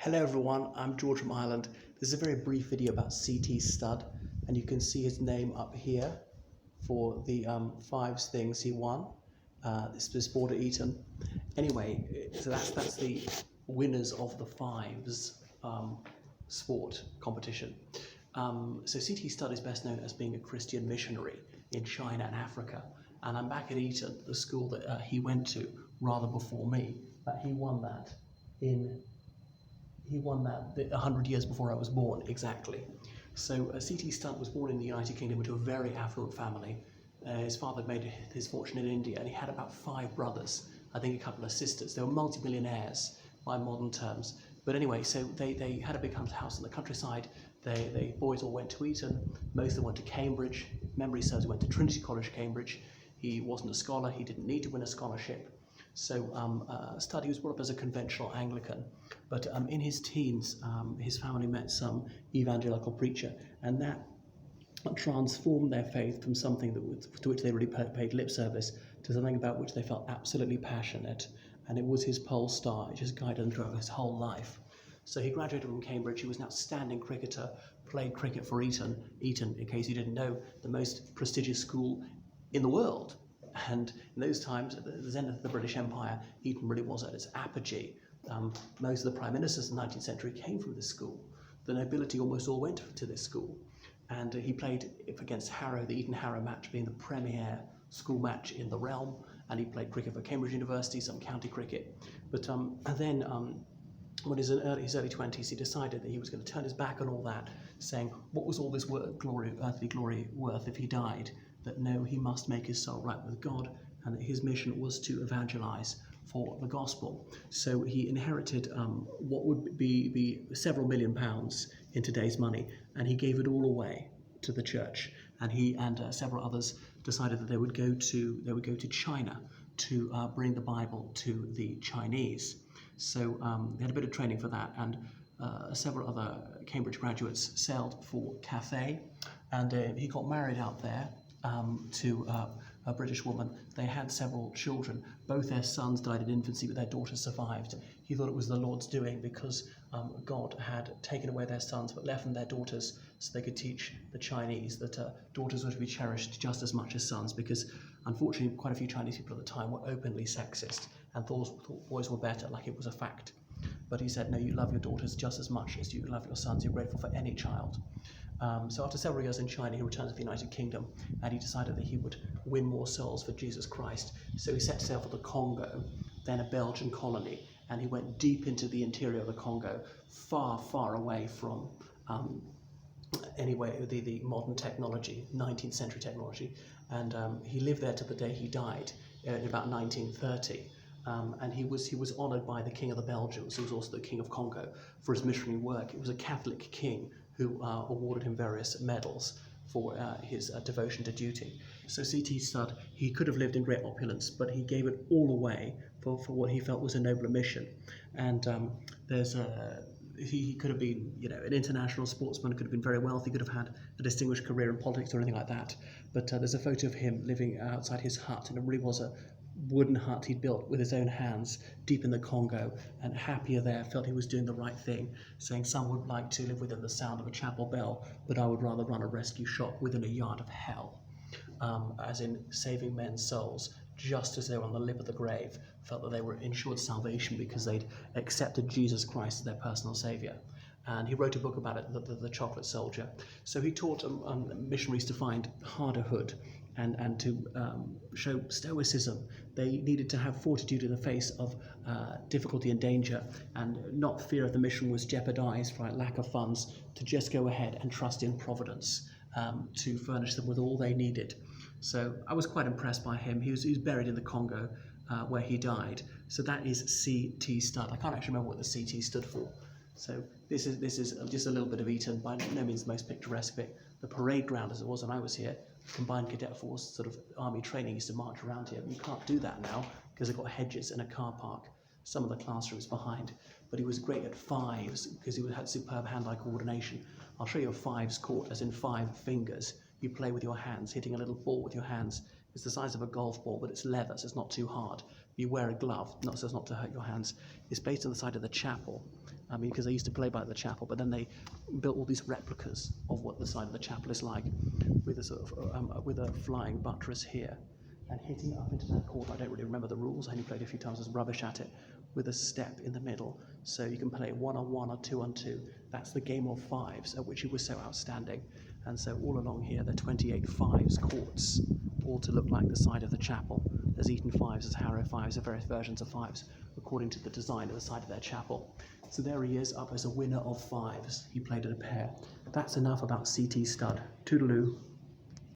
Hello everyone, I'm George from Ireland. This is a very brief video about C.T. Studd, and you can see his name up here for the fives things he won. This was sport at Eton. Anyway, so that's the winners of the fives sport competition. So C.T. Studd is best known as being a Christian missionary in China and Africa, and I'm back at Eton, the school that he went to rather before me. But he won that 100 years before I was born, exactly. So C.T. Studd was born in the United Kingdom into a very affluent family. His father made his fortune in India, and he had about 5 brothers, I think a couple of sisters. They were multi-millionaires by modern terms. But anyway, so they had a big house in the countryside. They boys all went to Eton. Most of them went to Cambridge. If memory serves, he went to Trinity College, Cambridge. He wasn't a scholar. He didn't need to win a scholarship. So Studd, he was brought up as a conventional Anglican, but in his teens, his family met some evangelical preacher, and that transformed their faith from something to which they really paid lip service to something about which they felt absolutely passionate, and it was his pole star. It just guided him throughout his whole life. So he graduated from Cambridge. He was an outstanding cricketer, played cricket for Eton. Eton, in case you didn't know, the most prestigious school in the world. And in those times, at the zenith of the British Empire, Eton really was at its apogee. Most of the prime ministers in the 19th century came from this school. The nobility almost all went to this school. And he played against Harrow, the Eton-Harrow match being the premier school match in the realm. And he played cricket for Cambridge University, some county cricket. But then when he was in his early 20s, he decided that he was going to turn his back on all that, saying, what was all this earthly glory worth if he died? That no, he must make his soul right with God, and that his mission was to evangelize for the gospel. So he inherited what would be several £1 million in today's money, and he gave it all away to the church. And he and several others decided that they would go to China to bring the Bible to the Chinese. So they had a bit of training for that, and several other Cambridge graduates sailed for Cathay, and he got married out there to a British woman. They had several children. Both their sons died in infancy, but their daughters survived. He thought it was the Lord's doing because God had taken away their sons but left them their daughters so they could teach the Chinese that daughters were to be cherished just as much as sons, because unfortunately quite a few Chinese people at the time were openly sexist and thought boys were better, like it was a fact. But he said, no, you love your daughters just as much as you love your sons. You're grateful for any child. So after several years in China, he returned to the United Kingdom, and he decided that he would win more souls for Jesus Christ. So he set sail for the Congo, then a Belgian colony, and he went deep into the interior of the Congo, far, far away from the modern technology, 19th century technology. And he lived there till the day he died in about 1930. And he was honoured by the King of the Belgians, who was also the King of Congo, for his missionary work. It was a Catholic king who awarded him various medals for his devotion to duty. So C.T. Studd, he could have lived in great opulence, but he gave it all away for what he felt was a nobler mission. And he could have been, an international sportsman, could have been very wealthy, could have had a distinguished career in politics or anything like that. But there's a photo of him living outside his hut, and it really was a wooden hut he'd built with his own hands deep in the Congo, and happier there, felt he was doing the right thing, saying some would like to live within the sound of a chapel bell, but I would rather run a rescue shop within a yard of hell. As in saving men's souls just as they were on the lip of the grave, felt that they were ensured salvation because they'd accepted Jesus Christ as their personal saviour. And he wrote a book about it, The Chocolate Soldier. So he taught missionaries to find hardihood and to show stoicism. They needed to have fortitude in the face of difficulty and danger, and not fear if the mission was jeopardized by lack of funds, to just go ahead and trust in providence to furnish them with all they needed. So I was quite impressed by him. He was buried in the Congo where he died. So that is C.T. Studd. I can't actually remember what the C.T. stood for. So this is just a little bit of Eton, by no means the most picturesque bit. The parade ground, as it was when I was here, combined cadet force, sort of army training, used to march around here. But you can't do that now because they've got hedges and a car park, some of the classrooms behind. But he was great at fives because he had superb hand-eye coordination. I'll show you a fives court, as in 5 fingers. You play with your hands, hitting a little ball with your hands. It's the size of a golf ball, but it's leather, so it's not too hard. You wear a glove, so as not to hurt your hands. It's based on the side of the chapel. I mean, because they used to play by the chapel, but then they built all these replicas of what the side of the chapel is like, with a sort of with a flying buttress here, and hitting up into that court. I don't really remember the rules. I only played a few times. I was rubbish at it. With a step in the middle, so you can play 1-on-1 or 2-on-2. That's the game of fives, at which he was so outstanding. And so all along here, there are 28 fives courts, all to look like the side of the chapel. There's Eton fives, there's Harrow fives, there are various versions of fives, according to the design of the side of their chapel. So there he is, up as a winner of fives. He played at a pair. That's enough about CT Stud. Toodaloo.